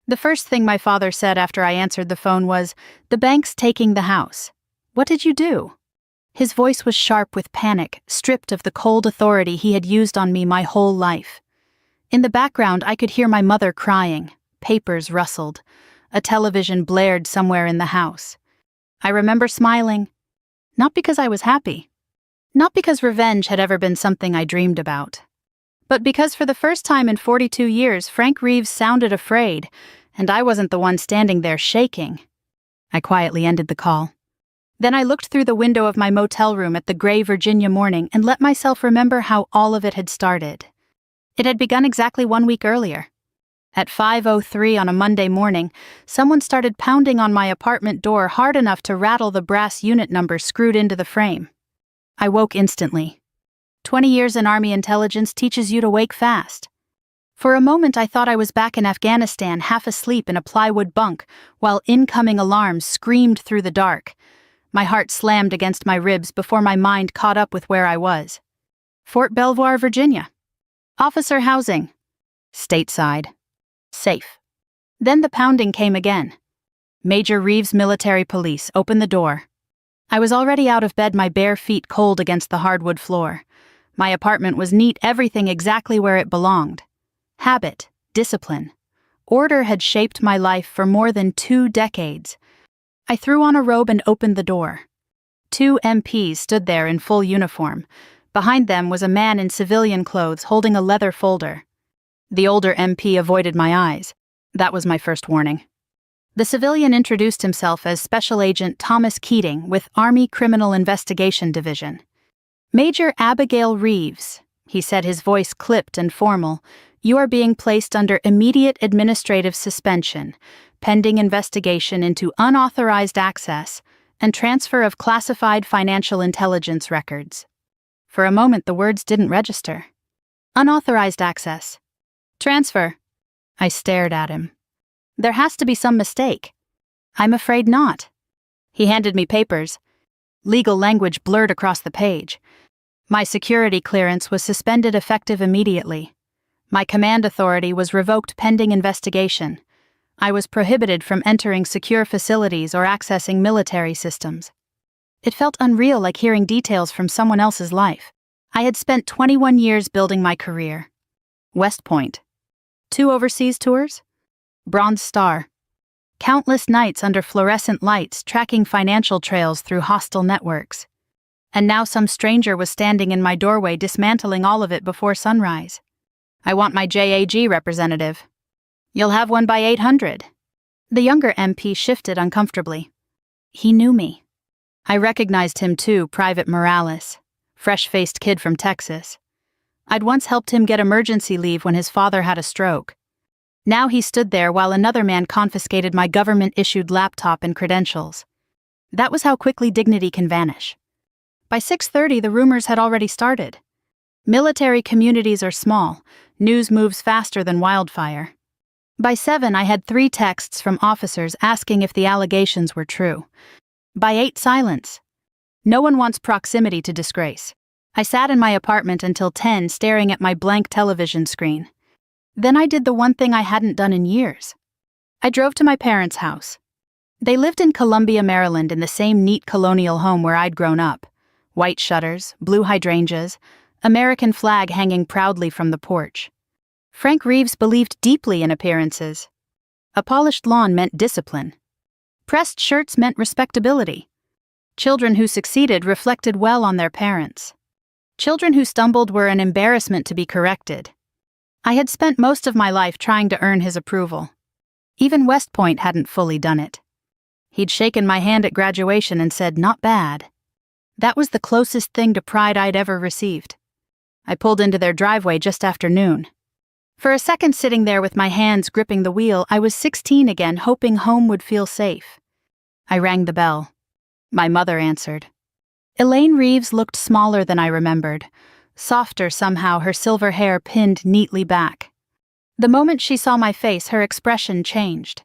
The first thing my father said after I answered the phone was, "The bank's taking the house. What did you do?" His voice was sharp with panic, stripped of the cold authority he had used on me my whole life. In the background, I could hear my mother crying. Papers rustled. A television blared somewhere in the house. I remember smiling. Not because I was happy. Not because revenge had ever been something I dreamed about. But because for the first time in 42 years, Frank Reeves sounded afraid, and I wasn't the one standing there shaking. I quietly ended the call. Then I looked through the window of my motel room at the gray Virginia morning and let myself remember how all of it had started. It had begun exactly 1 week earlier. At 5:03 on a Monday morning, someone started pounding on my apartment door hard enough to rattle the brass unit number screwed into the frame. I woke instantly. 20 years in Army intelligence teaches you to wake fast. For a moment I thought I was back in Afghanistan, half asleep in a plywood bunk, while incoming alarms screamed through the dark. My heart slammed against my ribs before my mind caught up with where I was. Fort Belvoir, Virginia. Officer housing. Stateside. Safe. Then the pounding came again. Major Reeves Military Police, open the door. I was already out of bed, my bare feet cold against the hardwood floor. My apartment was neat, everything exactly where it belonged. Habit, discipline, order had shaped my life for more than 2 decades. I threw on a robe and opened the door. 2 MPs stood there in full uniform. Behind them was a man in civilian clothes holding a leather folder. The older MP avoided my eyes. That was my first warning. The civilian introduced himself as Special Agent Thomas Keating with Army Criminal Investigation Division. "Major Abigail Reeves," he said, his voice clipped and formal, "you are being placed under immediate administrative suspension, pending investigation into unauthorized access and transfer of classified financial intelligence records." For a moment the words didn't register. Unauthorized access. Transfer. I stared at him. There has to be some mistake. I'm afraid not. He handed me papers. Legal language blurred across the page. My security clearance was suspended effective immediately. My command authority was revoked pending investigation. I was prohibited from entering secure facilities or accessing military systems. It felt unreal, like hearing details from someone else's life. I had spent 21 years building my career. West Point. 2 overseas tours. Bronze Star. Countless nights under fluorescent lights tracking financial trails through hostile networks. And now some stranger was standing in my doorway dismantling all of it before sunrise. "I want my JAG representative." "You'll have one by 800. The younger MP shifted uncomfortably. He knew me. I recognized him too, Private Morales, fresh-faced kid from Texas. I'd once helped him get emergency leave when his father had a stroke. Now he stood there while another man confiscated my government-issued laptop and credentials. That was how quickly dignity can vanish. By 6:30, the rumors had already started. Military communities are small. News moves faster than wildfire. By 7, I had 3 texts from officers asking if the allegations were true. By 8, silence. No one wants proximity to disgrace. I sat in my apartment until 10, staring at my blank television screen. Then I did the one thing I hadn't done in years. I drove to my parents' house. They lived in Columbia, Maryland, in the same neat colonial home where I'd grown up. White shutters, blue hydrangeas, American flag hanging proudly from the porch. Frank Reeves believed deeply in appearances. A polished lawn meant discipline. Pressed shirts meant respectability. Children who succeeded reflected well on their parents. Children who stumbled were an embarrassment to be corrected. I had spent most of my life trying to earn his approval. Even West Point hadn't fully done it. He'd shaken my hand at graduation and said, "Not bad." That was the closest thing to pride I'd ever received. I pulled into their driveway just after noon. For a second, sitting there with my hands gripping the wheel, I was 16 again, hoping home would feel safe. I rang the bell. My mother answered. Elaine Reeves looked smaller than I remembered, softer somehow, her silver hair pinned neatly back. The moment she saw my face, her expression changed.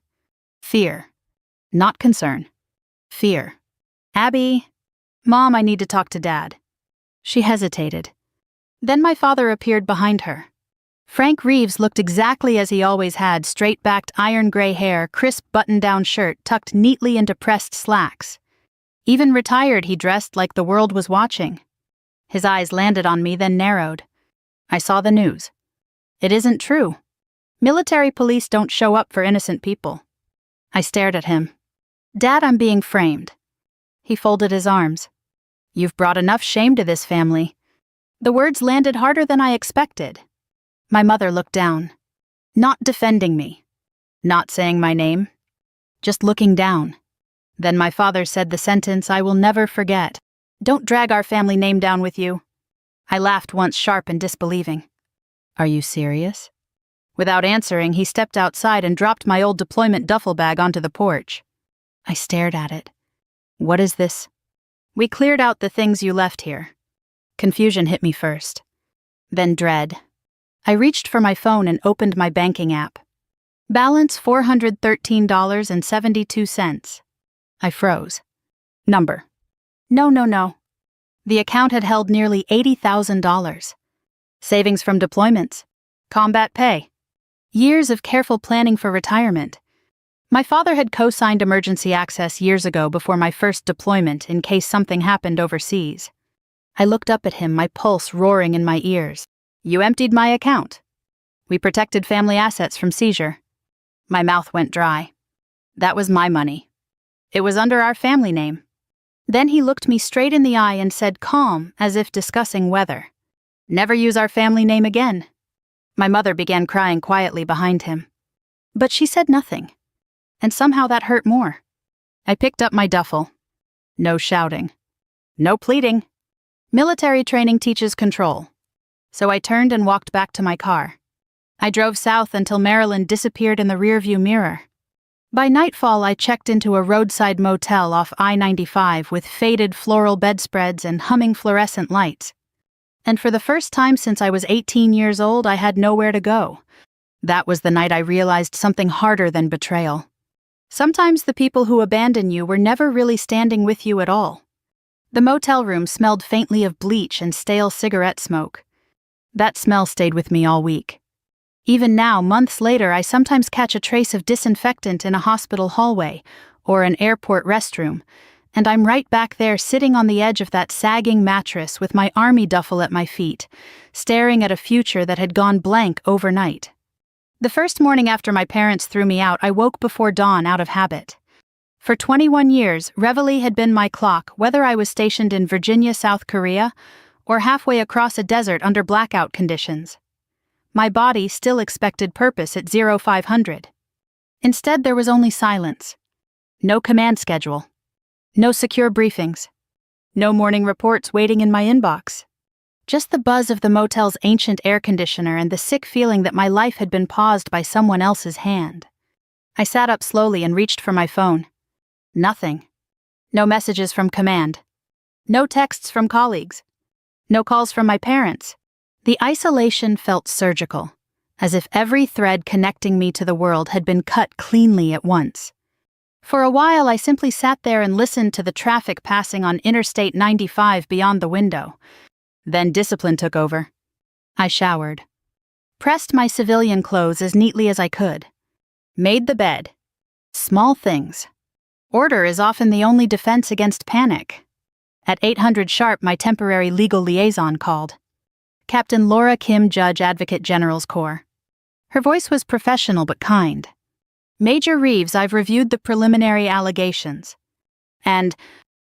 Fear. Not concern. Fear. "Abby." "Mom, I need to talk to Dad." She hesitated. Then my father appeared behind her. Frank Reeves looked exactly as he always had, straight-backed iron gray hair, crisp button-down shirt tucked neatly into pressed slacks. Even retired, he dressed like the world was watching. His eyes landed on me, then narrowed. I saw the news. It isn't true. Military police don't show up for innocent people. I stared at him. Dad, I'm being framed. He folded his arms. You've brought enough shame to this family. The words landed harder than I expected. My mother looked down. Not defending me. Not saying my name. Just looking down. Then my father said the sentence I will never forget. Don't drag our family name down with you. I laughed once, sharp and disbelieving. Are you serious? Without answering, he stepped outside and dropped my old deployment duffel bag onto the porch. I stared at it. What is this? We cleared out the things you left here. Confusion hit me first. Then dread. I reached for my phone and opened my banking app. Balance $413.72. I froze. Number. No. The account had held nearly $80,000. Savings from deployments. Combat pay. Years of careful planning for retirement. My father had co-signed emergency access years ago before my first deployment in case something happened overseas. I looked up at him, my pulse roaring in my ears. You emptied my account. We protected family assets from seizure. My mouth went dry. That was my money. It was under our family name. Then he looked me straight in the eye and said, calm, as if discussing weather. Never use our family name again. My mother began crying quietly behind him. But she said nothing. And somehow that hurt more. I picked up my duffel. No shouting. No pleading. Military training teaches control. So I turned and walked back to my car. I drove south until Maryland disappeared in the rearview mirror. By nightfall, I checked into a roadside motel off I-95 with faded floral bedspreads and humming fluorescent lights. And for the first time since I was 18 years old, I had nowhere to go. That was the night I realized something harder than betrayal. Sometimes the people who abandon you were never really standing with you at all. The motel room smelled faintly of bleach and stale cigarette smoke. That smell stayed with me all week. Even now, months later, I sometimes catch a trace of disinfectant in a hospital hallway or an airport restroom, and I'm right back there sitting on the edge of that sagging mattress with my army duffel at my feet, staring at a future that had gone blank overnight. The first morning after my parents threw me out, I woke before dawn out of habit. For 21 years, Reveille had been my clock, whether I was stationed in Virginia, South Korea, or halfway across a desert under blackout conditions. My body still expected purpose at 0500. Instead, there was only silence. No command schedule. No secure briefings. No morning reports waiting in my inbox. Just the buzz of the motel's ancient air conditioner and the sick feeling that my life had been paused by someone else's hand. I sat up slowly and reached for my phone. Nothing. No messages from command. No texts from colleagues. No calls from my parents. The isolation felt surgical, as if every thread connecting me to the world had been cut cleanly at once. For a while, I simply sat there and listened to the traffic passing on Interstate 95 beyond the window. Then discipline took over. I showered. Pressed my civilian clothes as neatly as I could. Made the bed. Small things. Order is often the only defense against panic. At 800 sharp, my temporary legal liaison called. Captain Laura Kim, Judge Advocate General's Corps. Her voice was professional but kind. Major Reeves, I've reviewed the preliminary allegations. And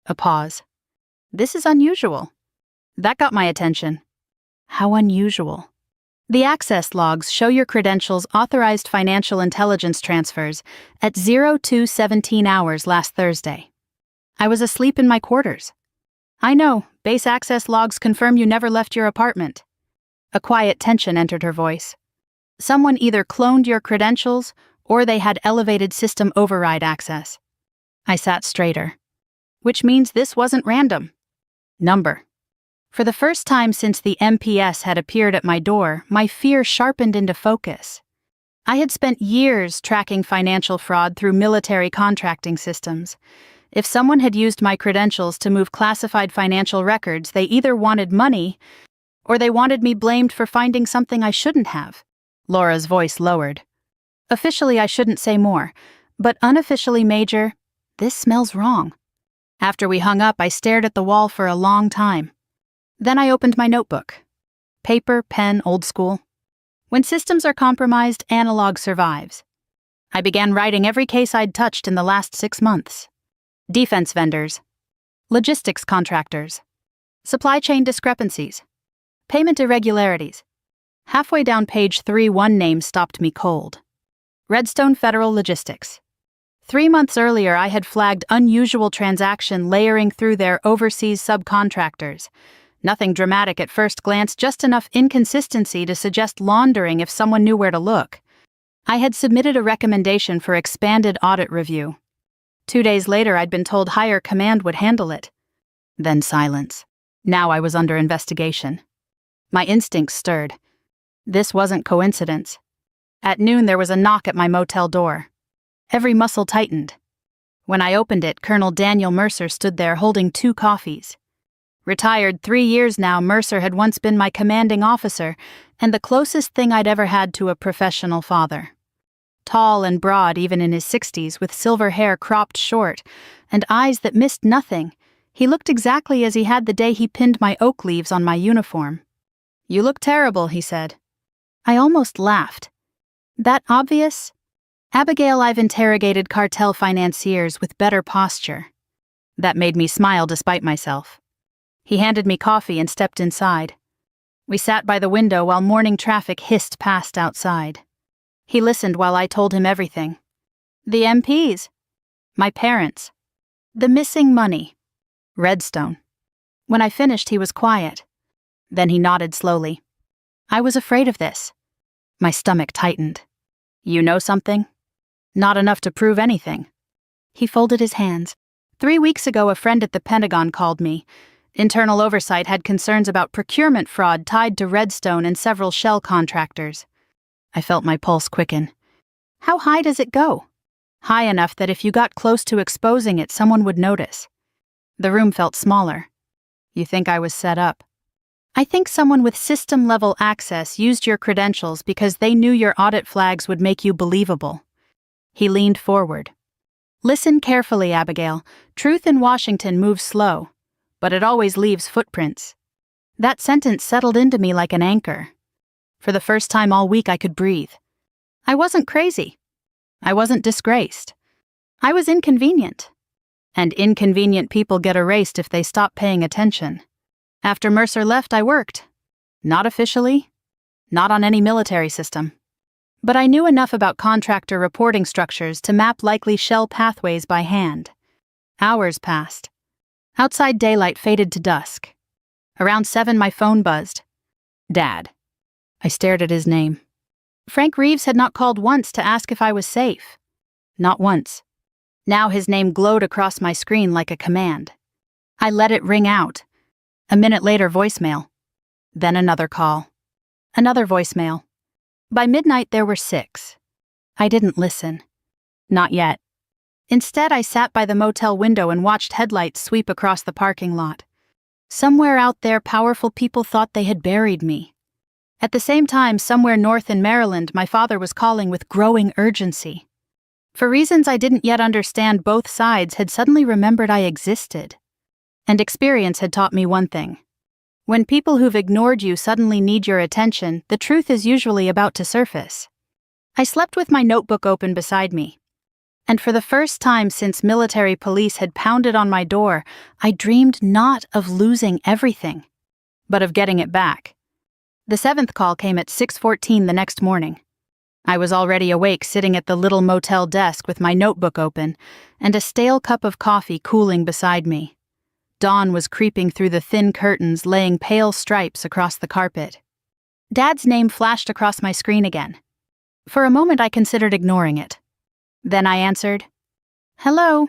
a pause. This is unusual. That got my attention. How unusual. The access logs show your credentials authorized financial intelligence transfers at 02:17 hours last Thursday. I was asleep in my quarters. I know, base access logs confirm you never left your apartment. A quiet tension entered her voice. Someone either cloned your credentials or they had elevated system override access. I sat straighter. Which means this wasn't random. Number. For the first time since the MPS had appeared at my door, my fear sharpened into focus. I had spent years tracking financial fraud through military contracting systems. If someone had used my credentials to move classified financial records, they either wanted money Or they wanted me blamed for finding something I shouldn't have. Laura's voice lowered. Officially, I shouldn't say more, but unofficially, Major, this smells wrong. After we hung up, I stared at the wall for a long time. Then I opened my notebook. Paper, pen, old school. When systems are compromised, analog survives. I began writing every case I'd touched in the last 6 months. Defense vendors. Logistics contractors. Supply chain discrepancies. Payment irregularities. Halfway down page 3, one name stopped me cold. Redstone Federal Logistics. 3 months earlier, I had flagged unusual transaction layering through their overseas subcontractors. Nothing dramatic at first glance, just enough inconsistency to suggest laundering if someone knew where to look. I had submitted a recommendation for expanded audit review. 2 days later, I'd been told higher command would handle it. Then silence. Now I was under investigation. My instincts stirred. This wasn't coincidence. At noon, there was a knock at my motel door. Every muscle tightened. When I opened it, Colonel Daniel Mercer stood there holding 2 coffees. Retired 3 years now, Mercer had once been my commanding officer and the closest thing I'd ever had to a professional father. Tall and broad even in his 60s, with silver hair cropped short and eyes that missed nothing, he looked exactly as he had the day he pinned my oak leaves on my uniform. "You look terrible," he said. I almost laughed. That obvious? Abigail, I've interrogated cartel financiers with better posture. That made me smile despite myself. He handed me coffee and stepped inside. We sat by the window while morning traffic hissed past outside. He listened while I told him everything. The MPs. My parents. The missing money. Redstone. When I finished, he was quiet. Then he nodded slowly. I was afraid of this. My stomach tightened. You know something? Not enough to prove anything. He folded his hands. 3 weeks ago, a friend at the Pentagon called me. Internal oversight had concerns about procurement fraud tied to Redstone and several shell contractors. I felt my pulse quicken. How high does it go? High enough that if you got close to exposing it, someone would notice. The room felt smaller. You think I was set up? I think someone with system-level access used your credentials because they knew your audit flags would make you believable. He leaned forward. Listen carefully, Abigail. Truth in Washington moves slow, but it always leaves footprints. That sentence settled into me like an anchor. For the first time all week, I could breathe. I wasn't crazy. I wasn't disgraced. I was inconvenient. And inconvenient people get erased if they stop paying attention. After Mercer left, I worked. Not officially, not on any military system. But I knew enough about contractor reporting structures to map likely shell pathways by hand. Hours passed. Outside daylight faded to dusk. Around 7, my phone buzzed. Dad. I stared at his name. Frank Reeves had not called once to ask if I was safe. Not once. Now his name glowed across my screen like a command. I let it ring out. A minute later, voicemail. Then another call. Another voicemail. By midnight, there were 6. I didn't listen. Not yet. Instead, I sat by the motel window and watched headlights sweep across the parking lot. Somewhere out there, powerful people thought they had buried me. At the same time, somewhere north in Maryland, my father was calling with growing urgency. For reasons I didn't yet understand, both sides had suddenly remembered I existed. And experience had taught me one thing. When people who've ignored you suddenly need your attention, the truth is usually about to surface. I slept with my notebook open beside me. And for the first time since military police had pounded on my door, I dreamed not of losing everything, but of getting it back. The 7th call came at 6:14 the next morning. I was already awake, sitting at the little motel desk with my notebook open and a stale cup of coffee cooling beside me. Dawn was creeping through the thin curtains, laying pale stripes across the carpet. Dad's name flashed across my screen again. For a moment, I considered ignoring it. Then I answered, "Hello."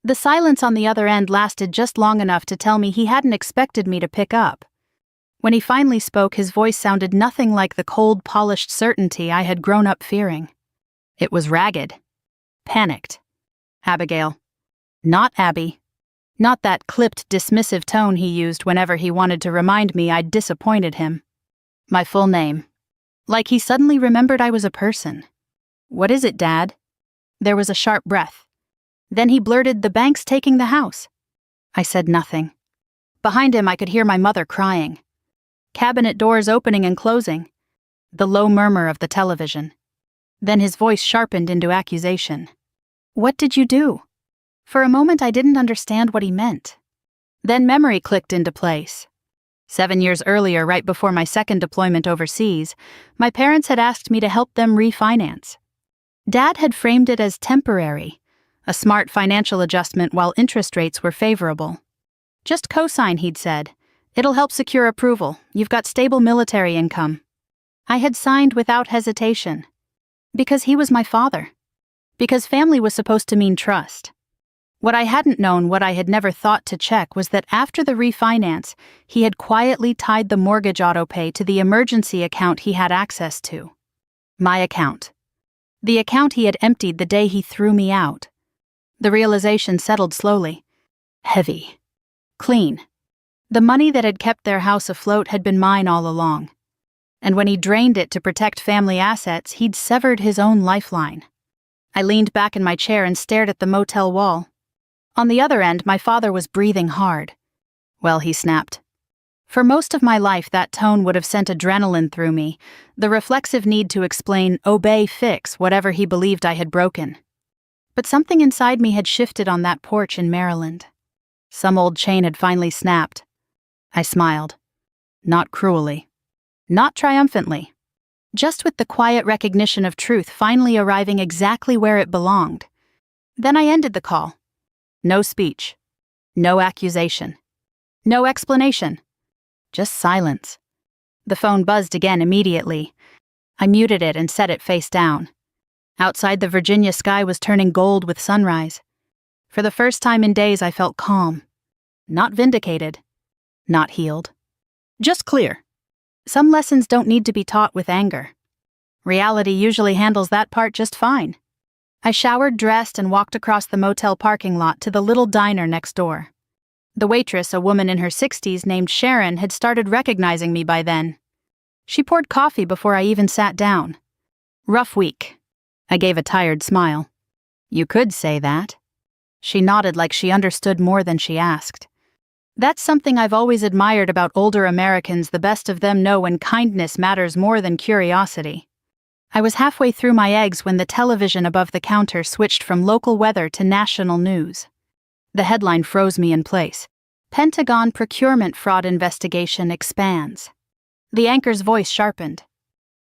The silence on the other end lasted just long enough to tell me he hadn't expected me to pick up. When he finally spoke, his voice sounded nothing like the cold, polished certainty I had grown up fearing. It was ragged, panicked. "Abigail." "Not Abby." Not that clipped, dismissive tone he used whenever he wanted to remind me I'd disappointed him. My full name. Like he suddenly remembered I was a person. "What is it, Dad?" There was a sharp breath. Then he blurted, "The bank's taking the house." I said nothing. Behind him I could hear my mother crying. Cabinet doors opening and closing. The low murmur of the television. Then his voice sharpened into accusation. "What did you do?" For a moment I didn't understand what he meant. Then memory clicked into place. 7 years earlier, right before my second deployment overseas, my parents had asked me to help them refinance. Dad had framed it as temporary, a smart financial adjustment while interest rates were favorable. "Just co-sign," he'd said. "It'll help secure approval. You've got stable military income." I had signed without hesitation. Because he was my father. Because family was supposed to mean trust. What I hadn't known, what I had never thought to check, was that after the refinance, he had quietly tied the mortgage autopay to the emergency account he had access to. My account. The account he had emptied the day he threw me out. The realization settled slowly. Heavy. Clean. The money that had kept their house afloat had been mine all along. And when he drained it to protect family assets, he'd severed his own lifeline. I leaned back in my chair and stared at the motel wall. On the other end, my father was breathing hard. "Well," he snapped. For most of my life, that tone would have sent adrenaline through me, the reflexive need to explain, obey, fix whatever he believed I had broken. But something inside me had shifted on that porch in Maryland. Some old chain had finally snapped. I smiled. Not cruelly. Not triumphantly. Just with the quiet recognition of truth finally arriving exactly where it belonged. Then I ended the call. No speech. No accusation. No explanation. Just silence. The phone buzzed again immediately. I muted it and set it face down. Outside, the Virginia sky was turning gold with sunrise. For the first time in days, I felt calm. Not vindicated. Not healed. Just clear. Some lessons don't need to be taught with anger. Reality usually handles that part just fine. I showered, dressed, and walked across the motel parking lot to the little diner next door. The waitress, a woman in her 60s named Sharon, had started recognizing me by then. She poured coffee before I even sat down. "Rough week." I gave a tired smile. "You could say that." She nodded like she understood more than she asked. That's something I've always admired about older Americans. The best of them know when kindness matters more than curiosity. I was halfway through my eggs when the television above the counter switched from local weather to national news. The headline froze me in place. Pentagon procurement fraud investigation expands. The anchor's voice sharpened.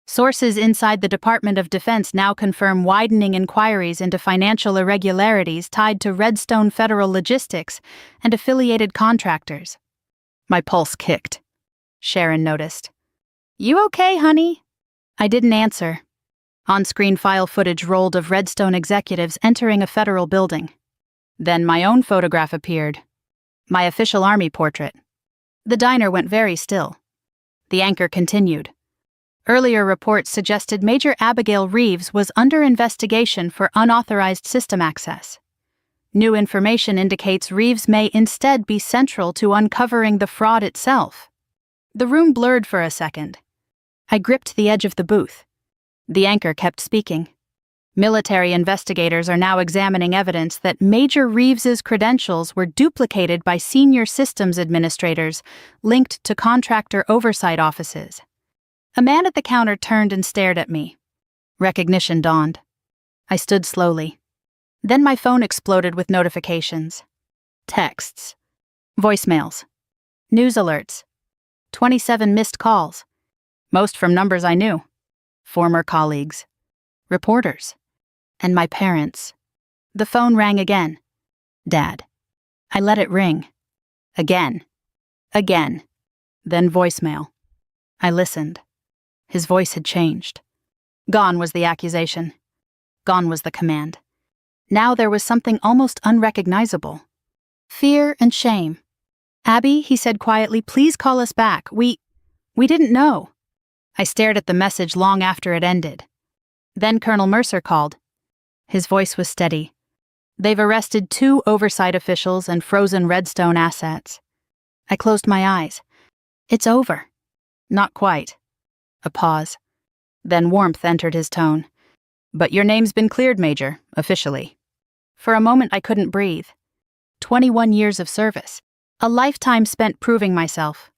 Sources inside the Department of Defense now confirm widening inquiries into financial irregularities tied to Redstone Federal Logistics and affiliated contractors. My pulse kicked. Sharon noticed. "You okay, honey?" I didn't answer. On-screen file footage rolled of Redstone executives entering a federal building. Then my own photograph appeared. My official army portrait. The diner went very still. The anchor continued. Earlier reports suggested Major Abigail Reeves was under investigation for unauthorized system access. New information indicates Reeves may instead be central to uncovering the fraud itself. The room blurred for a second. I gripped the edge of the booth. The anchor kept speaking. Military investigators are now examining evidence that Major Reeves's credentials were duplicated by senior systems administrators linked to contractor oversight offices. A man at the counter turned and stared at me. Recognition dawned. I stood slowly. Then my phone exploded with notifications. Texts. Voicemails. News alerts. 27 missed calls. Most from numbers I knew. Former colleagues. Reporters. And my parents. The phone rang again. Dad. I let it ring. Again. Again. Then voicemail. I listened. His voice had changed. Gone was the accusation. Gone was the command. Now there was something almost unrecognizable. Fear and shame. "Abby," he said quietly, "please call us back. We didn't know." I stared at the message long after it ended. Then Colonel Mercer called. His voice was steady. They've arrested 2 oversight officials and frozen Redstone assets. I closed my eyes. It's over. Not quite. A pause. Then warmth entered his tone. But your name's been cleared, Major, officially. For a moment I couldn't breathe. 21 years of service. A lifetime spent proving myself.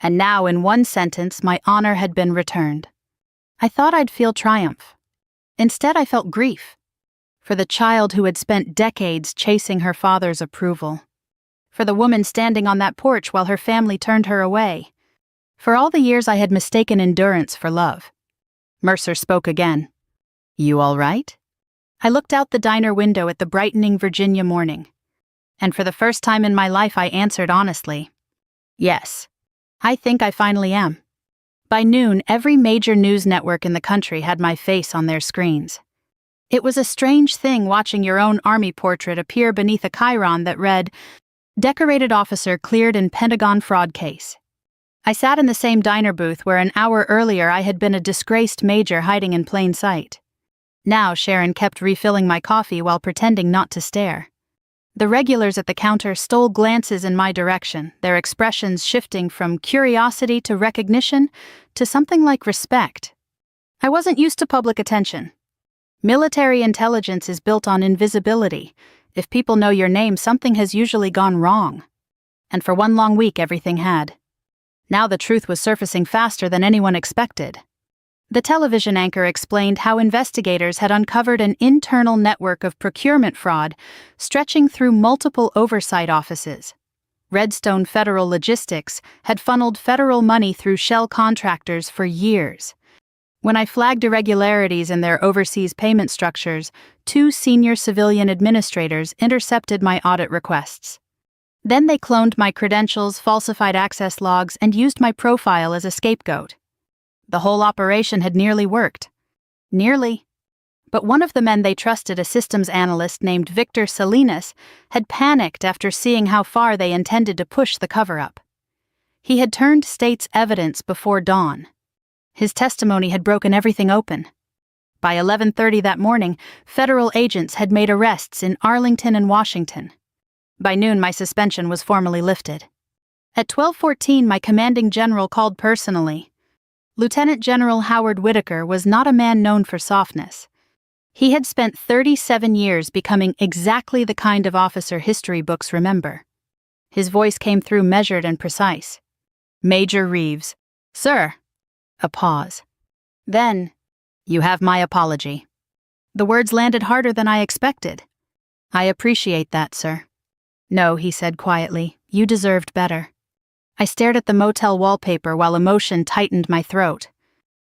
And now, in one sentence, my honor had been returned. I thought I'd feel triumph. Instead, I felt grief. For the child who had spent decades chasing her father's approval. For the woman standing on that porch while her family turned her away. For all the years I had mistaken endurance for love. Mercer spoke again. You all right? I looked out the diner window at the brightening Virginia morning. And for the first time in my life I answered honestly. Yes. I think I finally am. By noon, every major news network in the country had my face on their screens. It was a strange thing watching your own army portrait appear beneath a chyron that read, Decorated Officer Cleared in Pentagon Fraud Case. I sat in the same diner booth where an hour earlier I had been a disgraced major hiding in plain sight. Now Sharon kept refilling my coffee while pretending not to stare. The regulars at the counter stole glances in my direction, their expressions shifting from curiosity to recognition to something like respect. I wasn't used to public attention. Military intelligence is built on invisibility. If people know your name, something has usually gone wrong. And for one long week, everything had. Now the truth was surfacing faster than anyone expected. The television anchor explained how investigators had uncovered an internal network of procurement fraud stretching through multiple oversight offices. Redstone Federal Logistics had funneled federal money through shell contractors for years. When I flagged irregularities in their overseas payment structures, 2 senior civilian administrators intercepted my audit requests. Then they cloned my credentials, falsified access logs, and used my profile as a scapegoat. The whole operation had nearly worked. Nearly. But one of the men they trusted, a systems analyst named Victor Salinas, had panicked after seeing how far they intended to push the cover-up. He had turned state's evidence before dawn. His testimony had broken everything open. By 11:30 that morning, federal agents had made arrests in Arlington and Washington. By noon, my suspension was formally lifted. At 12:14, my commanding general called personally. Lieutenant General Howard Whitaker was not a man known for softness. He had spent 37 years becoming exactly the kind of officer history books remember. His voice came through measured and precise. Major Reeves. Sir. A pause. Then, you have my apology. The words landed harder than I expected. I appreciate that, sir. No, he said quietly, you deserved better. I stared at the motel wallpaper while emotion tightened my throat.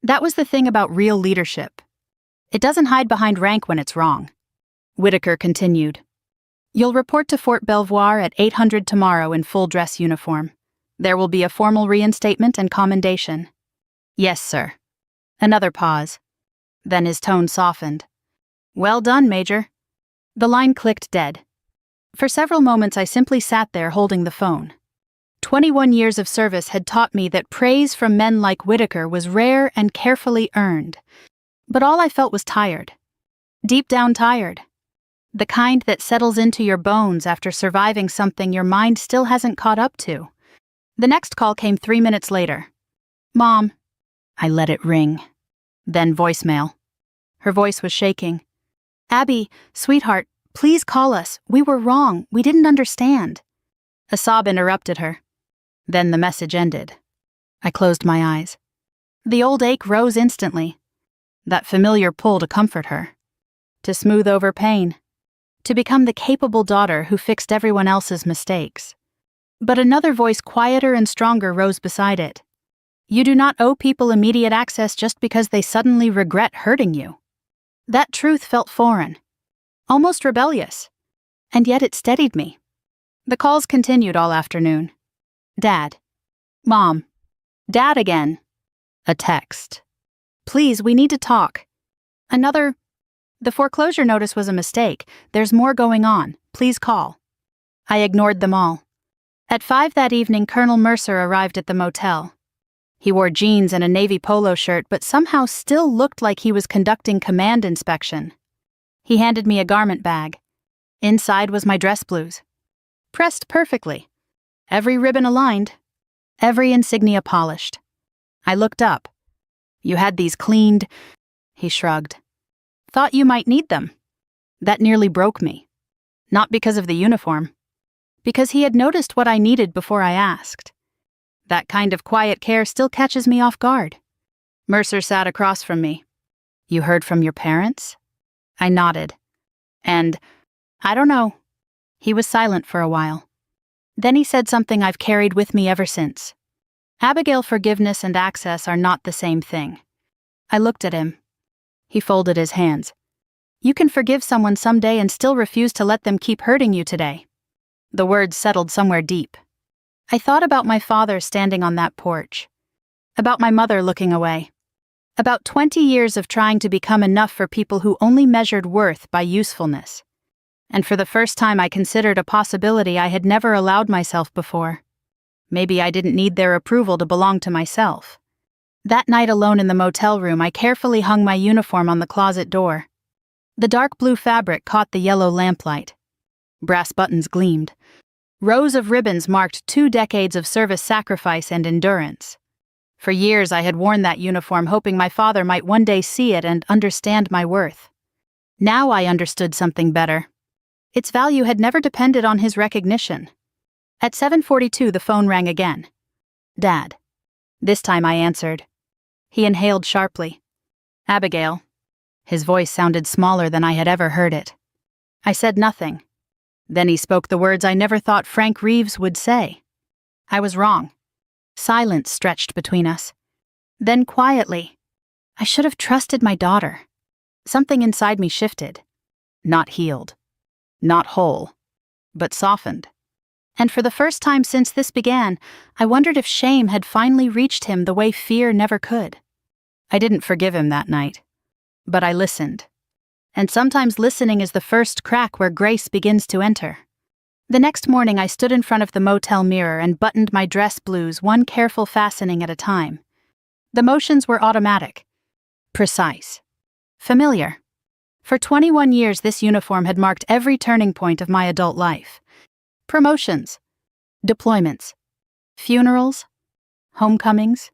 That was the thing about real leadership. It doesn't hide behind rank when it's wrong. Whitaker continued. You'll report to Fort Belvoir at 800 tomorrow in full dress uniform. There will be a formal reinstatement and commendation. Yes, sir. Another pause. Then his tone softened. Well done, Major. The line clicked dead. For several moments I simply sat there holding the phone. 21 years of service had taught me that praise from men like Whitaker was rare and carefully earned. But all I felt was tired. Deep down tired. The kind that settles into your bones after surviving something your mind still hasn't caught up to. The next call came 3 minutes later. Mom. I let it ring. Then voicemail. Her voice was shaking. Abby, sweetheart, please call us. We were wrong. We didn't understand. A sob interrupted her. Then the message ended. I closed my eyes. The old ache rose instantly. That familiar pull to comfort her. To smooth over pain. To become the capable daughter who fixed everyone else's mistakes. But another voice quieter and stronger rose beside it. You do not owe people immediate access just because they suddenly regret hurting you. That truth felt foreign. Almost rebellious. And yet it steadied me. The calls continued all afternoon. Dad. Mom. Dad again. A text. Please, we need to talk. Another. The foreclosure notice was a mistake. There's more going on. Please call. I ignored them all. At 5 that evening, Colonel Mercer arrived at the motel. He wore jeans and a navy polo shirt, but somehow still looked like he was conducting command inspection. He handed me a garment bag. Inside was my dress blues. Pressed perfectly. Every ribbon aligned. Every insignia polished. I looked up. You had these cleaned, he shrugged. Thought you might need them. That nearly broke me. Not because of the uniform. Because he had noticed what I needed before I asked. That kind of quiet care still catches me off guard. Mercer sat across from me. You heard from your parents? I nodded. And, I don't know. He was silent for a while. Then he said something I've carried with me ever since. Abigail, forgiveness and access are not the same thing. I looked at him. He folded his hands. You can forgive someone someday and still refuse to let them keep hurting you today. The words settled somewhere deep. I thought about my father standing on that porch. About my mother looking away. About 20 years of trying to become enough for people who only measured worth by usefulness. And for the first time I considered a possibility I had never allowed myself before. Maybe I didn't need their approval to belong to myself. That night alone in the motel room, I carefully hung my uniform on the closet door. The dark blue fabric caught the yellow lamplight. Brass buttons gleamed. Rows of ribbons marked 2 decades of service, sacrifice, and endurance. For years I had worn that uniform hoping my father might one day see it and understand my worth. Now I understood something better. Its value had never depended on his recognition. At 7:42 the phone rang again. Dad. This time I answered. He inhaled sharply. Abigail. His voice sounded smaller than I had ever heard it. I said nothing. Then he spoke the words I never thought Frank Reeves would say. I was wrong. Silence stretched between us. Then quietly, I should have trusted my daughter. Something inside me shifted. Not healed. Not whole. But softened. And for the first time since this began, I wondered if shame had finally reached him the way fear never could. I didn't forgive him that night. But I listened. And sometimes listening is the first crack where grace begins to enter. The next morning I stood in front of the motel mirror and buttoned my dress blues, one careful fastening at a time. The motions were automatic. Precise. Familiar. For 21 years this uniform had marked every turning point of my adult life. Promotions. Deployments. Funerals. Homecomings.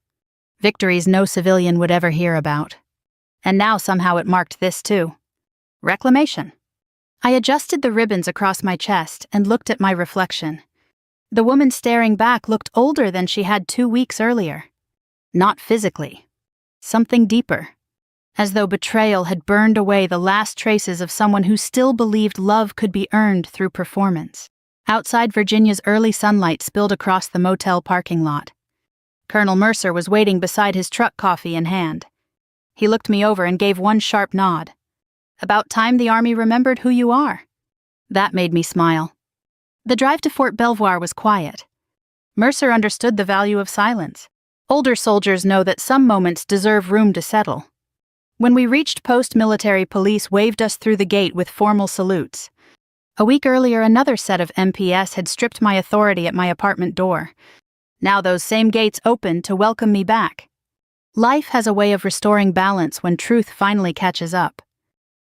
Victories no civilian would ever hear about. And now somehow it marked this too. Reclamation. I adjusted the ribbons across my chest and looked at my reflection. The woman staring back looked older than she had 2 weeks earlier. Not physically. Something deeper. As though betrayal had burned away the last traces of someone who still believed love could be earned through performance. Outside, Virginia's early sunlight spilled across the motel parking lot. Colonel Mercer was waiting beside his truck, coffee in hand. He looked me over and gave one sharp nod. About time the Army remembered who you are. That made me smile. The drive to Fort Belvoir was quiet. Mercer understood the value of silence. Older soldiers know that some moments deserve room to settle. When we reached post, military police waved us through the gate with formal salutes. A week earlier, another set of MPS had stripped my authority at my apartment door. Now those same gates opened to welcome me back. Life has a way of restoring balance when truth finally catches up.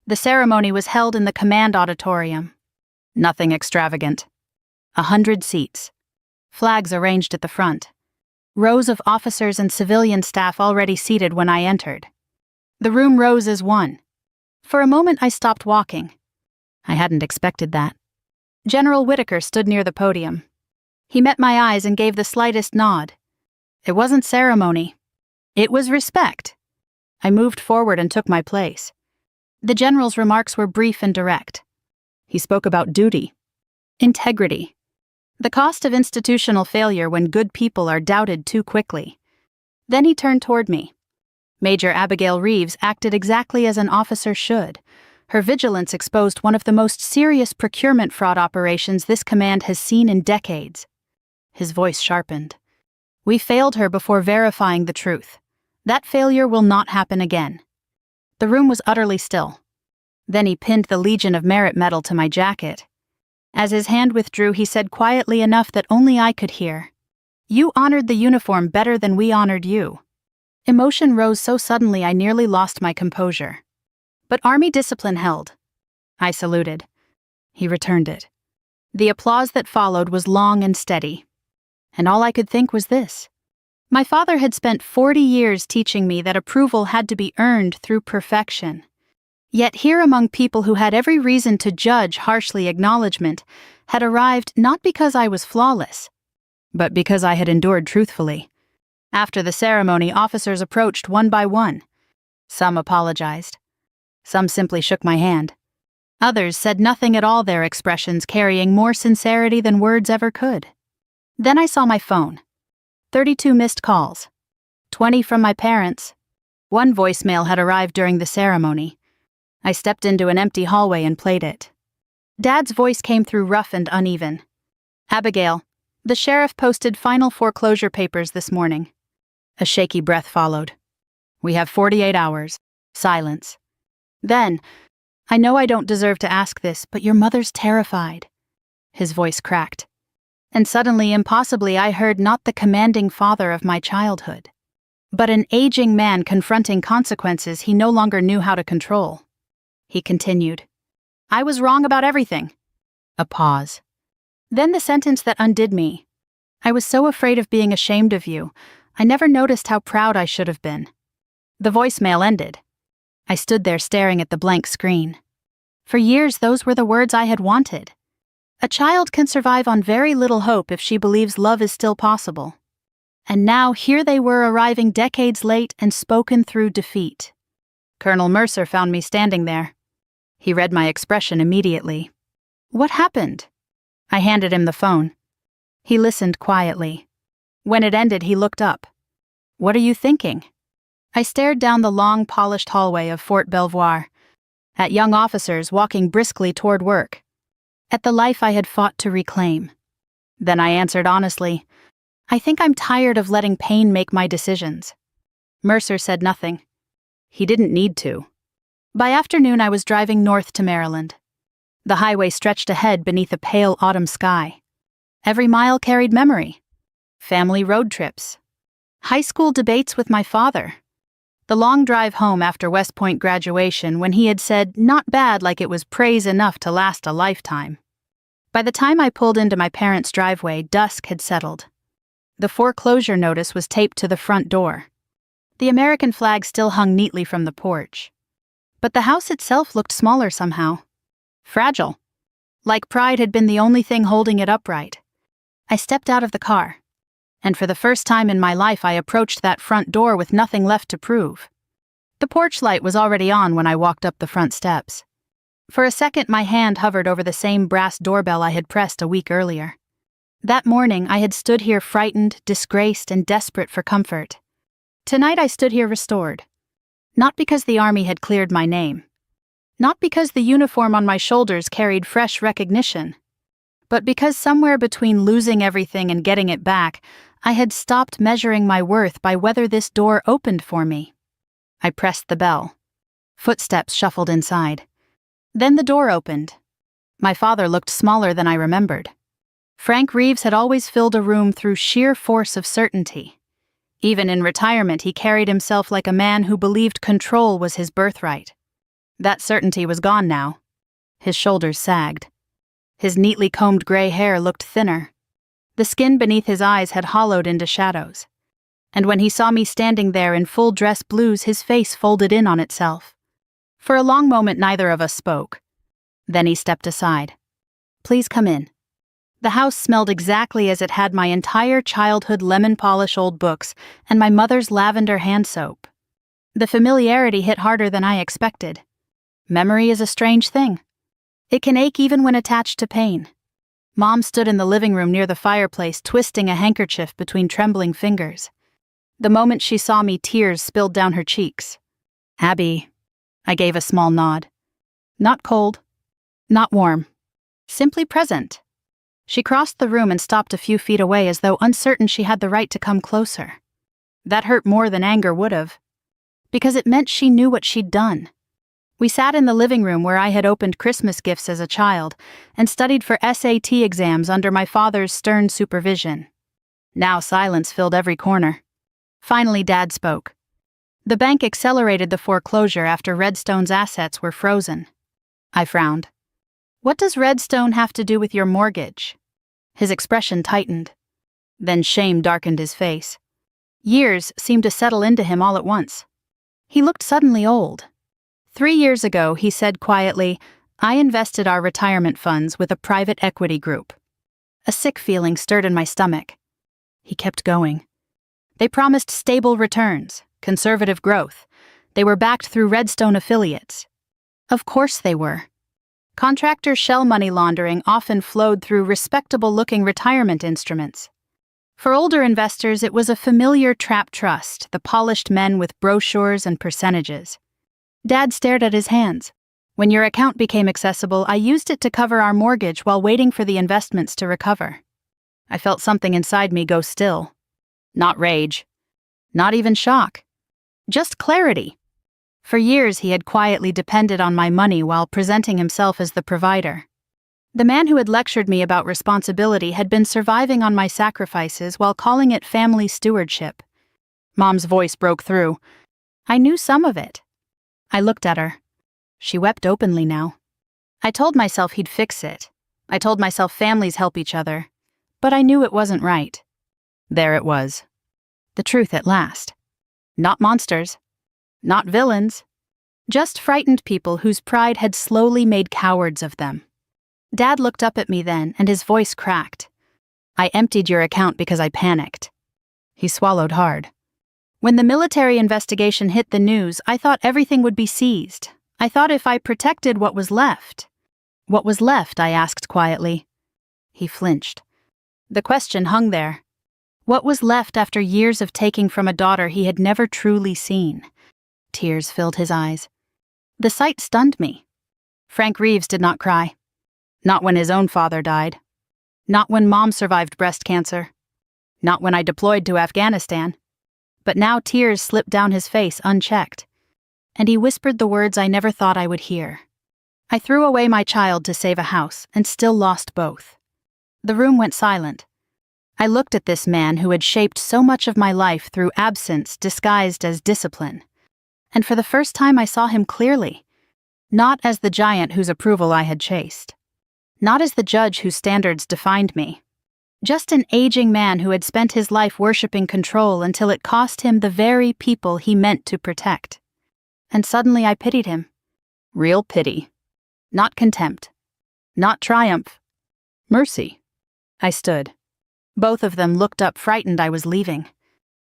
The ceremony was held in the command auditorium. Nothing extravagant. 100 seats. Flags arranged at the front. Rows of officers and civilian staff already seated when I entered. The room rose as one. For a moment I stopped walking. I hadn't expected that. General Whitaker stood near the podium. He met my eyes and gave the slightest nod. It wasn't ceremony. It was respect. I moved forward and took my place. The general's remarks were brief and direct. He spoke about duty, integrity, the cost of institutional failure when good people are doubted too quickly. Then he turned toward me. Major Abigail Reeves acted exactly as an officer should. Her vigilance exposed one of the most serious procurement fraud operations this command has seen in decades. His voice sharpened. We failed her before verifying the truth. That failure will not happen again. The room was utterly still. Then he pinned the Legion of Merit medal to my jacket. As his hand withdrew, he said quietly enough that only I could hear, "You honored the uniform better than we honored you." Emotion rose so suddenly I nearly lost my composure. But Army discipline held. I saluted. He returned it. The applause that followed was long and steady. And all I could think was this. My father had spent 40 years teaching me that approval had to be earned through perfection. Yet here among people who had every reason to judge harshly acknowledgement had arrived not because I was flawless, but because I had endured truthfully. After the ceremony, officers approached one by one. Some apologized. Some simply shook my hand. Others said nothing at all, their expressions carrying more sincerity than words ever could. Then I saw my phone. 32 missed calls. 20 from my parents. One voicemail had arrived during the ceremony. I stepped into an empty hallway and played it. Dad's voice came through rough and uneven. Abigail, the sheriff posted final foreclosure papers this morning. A shaky breath followed. We have 48 hours. Silence. Then, I know I don't deserve to ask this, but your mother's terrified. His voice cracked. And suddenly, impossibly, I heard not the commanding father of my childhood, but an aging man confronting consequences he no longer knew how to control. He continued. I was wrong about everything. A pause. Then the sentence that undid me. I was so afraid of being ashamed of you, I never noticed how proud I should have been. The voicemail ended. I stood there staring at the blank screen. For years, those were the words I had wanted. A child can survive on very little hope if she believes love is still possible. And now here they were arriving decades late and spoken through defeat. Colonel Mercer found me standing there. He read my expression immediately. What happened? I handed him the phone. He listened quietly. When it ended, he looked up. What are you thinking? I stared down the long, polished hallway of Fort Belvoir, at young officers walking briskly toward work, at the life I had fought to reclaim. Then I answered honestly, I think I'm tired of letting pain make my decisions. Mercer said nothing. He didn't need to. By afternoon, I was driving north to Maryland. The highway stretched ahead beneath a pale autumn sky. Every mile carried memory. Family road trips. High school debates with my father. The long drive home after West Point graduation when he had said, not bad, like it was praise enough to last a lifetime. By the time I pulled into my parents' driveway, dusk had settled. The foreclosure notice was taped to the front door. The American flag still hung neatly from the porch. But the house itself looked smaller somehow. Fragile. Like pride had been the only thing holding it upright. I stepped out of the car. And for the first time in my life, I approached that front door with nothing left to prove. The porch light was already on when I walked up the front steps. For a second, my hand hovered over the same brass doorbell I had pressed a week earlier. That morning, I had stood here frightened, disgraced, and desperate for comfort. Tonight, I stood here restored. Not because the army had cleared my name. Not because the uniform on my shoulders carried fresh recognition. But because somewhere between losing everything and getting it back, I had stopped measuring my worth by whether this door opened for me. I pressed the bell. Footsteps shuffled inside. Then the door opened. My father looked smaller than I remembered. Frank Reeves had always filled a room through sheer force of certainty. Even in retirement, he carried himself like a man who believed control was his birthright. That certainty was gone now. His shoulders sagged. His neatly combed gray hair looked thinner. The skin beneath his eyes had hollowed into shadows. And when he saw me standing there in full dress blues, his face folded in on itself. For a long moment, neither of us spoke. Then he stepped aside. Please come in. The house smelled exactly as it had my entire childhood lemon polish old books and my mother's lavender hand soap. The familiarity hit harder than I expected. Memory is a strange thing. It can ache even when attached to pain. Mom stood in the living room near the fireplace, twisting a handkerchief between trembling fingers. The moment she saw me, tears spilled down her cheeks. Abby, I gave a small nod. Not cold, not warm, simply present. She crossed the room and stopped a few feet away as though uncertain she had the right to come closer. That hurt more than anger would have, because it meant she knew what she'd done. We sat in the living room where I had opened Christmas gifts as a child and studied for SAT exams under my father's stern supervision. Now silence filled every corner. Finally, Dad spoke. The bank accelerated the foreclosure after Redstone's assets were frozen. I frowned. What does Redstone have to do with your mortgage? His expression tightened. Then shame darkened his face. Years seemed to settle into him all at once. He looked suddenly old. 3 years ago, he said quietly, I invested our retirement funds with a private equity group. A sick feeling stirred in my stomach. He kept going. They promised stable returns, conservative growth. They were backed through Redstone affiliates. Of course they were. Contractor shell money laundering often flowed through respectable-looking retirement instruments. For older investors, it was a familiar trap trust, the polished men with brochures and percentages. Dad stared at his hands. When your account became accessible, I used it to cover our mortgage while waiting for the investments to recover. I felt something inside me go still. Not rage. Not even shock. Just clarity. For years, he had quietly depended on my money while presenting himself as the provider. The man who had lectured me about responsibility had been surviving on my sacrifices while calling it family stewardship. Mom's voice broke through. I knew some of it. I looked at her. She wept openly now. I told myself he'd fix it. I told myself families help each other. But I knew it wasn't right. There it was. The truth at last. Not monsters. Not villains. Just frightened people whose pride had slowly made cowards of them. Dad looked up at me then, and his voice cracked. I emptied your account because I panicked. He swallowed hard. When the military investigation hit the news, I thought everything would be seized. I thought if I protected what was left. What was left, I asked quietly. He flinched. The question hung there. What was left after years of taking from a daughter he had never truly seen? Tears filled his eyes. The sight stunned me. Frank Reeves did not cry. Not when his own father died. Not when Mom survived breast cancer. Not when I deployed to Afghanistan. But now tears slipped down his face unchecked. And he whispered the words I never thought I would hear. I threw away my child to save a house and still lost both. The room went silent. I looked at this man who had shaped so much of my life through absence disguised as discipline. And for the first time I saw him clearly. Not as the giant whose approval I had chased. Not as the judge whose standards defined me. Just an aging man who had spent his life worshipping control until it cost him the very people he meant to protect. And suddenly I pitied him. Real pity. Not contempt. Not triumph. Mercy. I stood. Both of them looked up frightened I was leaving.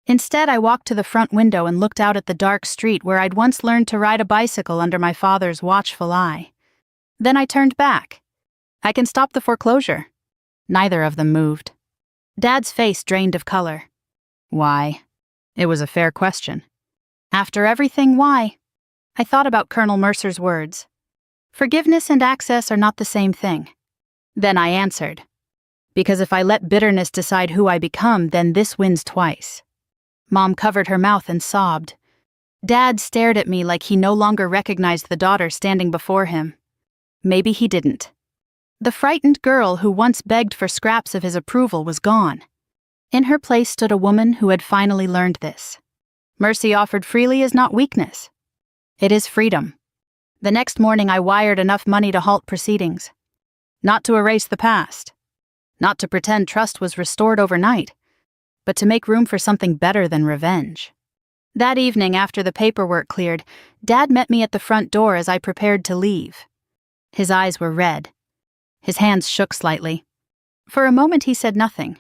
Instead, I walked to the front window and looked out at the dark street where I'd once learned to ride a bicycle under my father's watchful eye. Then I turned back. I can stop the foreclosure. Neither of them moved. Dad's face drained of color. Why? It was a fair question. After everything, why? I thought about Colonel Mercer's words. Forgiveness and access are not the same thing. Then I answered. Because if I let bitterness decide who I become, then this wins twice. Mom covered her mouth and sobbed. Dad stared at me like he no longer recognized the daughter standing before him. Maybe he didn't. The frightened girl who once begged for scraps of his approval was gone. In her place stood a woman who had finally learned this. Mercy offered freely is not weakness. It is freedom. The next morning I wired enough money to halt proceedings. Not to erase the past. Not to pretend trust was restored overnight, but to make room for something better than revenge. That evening, after the paperwork cleared, Dad met me at the front door as I prepared to leave. His eyes were red. His hands shook slightly. For a moment he said nothing.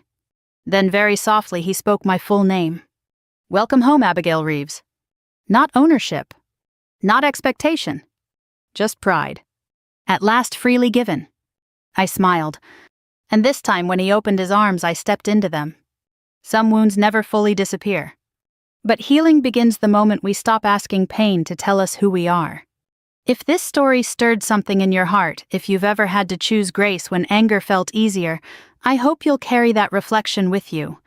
Then very softly he spoke my full name. Welcome home, Abigail Reeves. Not ownership. Not expectation. Just pride. At last freely given. I smiled. And this time when he opened his arms I stepped into them. Some wounds never fully disappear. But healing begins the moment we stop asking pain to tell us who we are. If this story stirred something in your heart, if you've ever had to choose grace when anger felt easier, I hope you'll carry that reflection with you,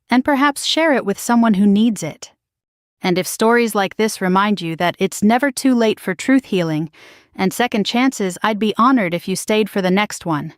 and perhaps share it with someone who needs it. And if stories like this remind you that it's never too late for truth healing and second chances, I'd be honored if you stayed for the next one.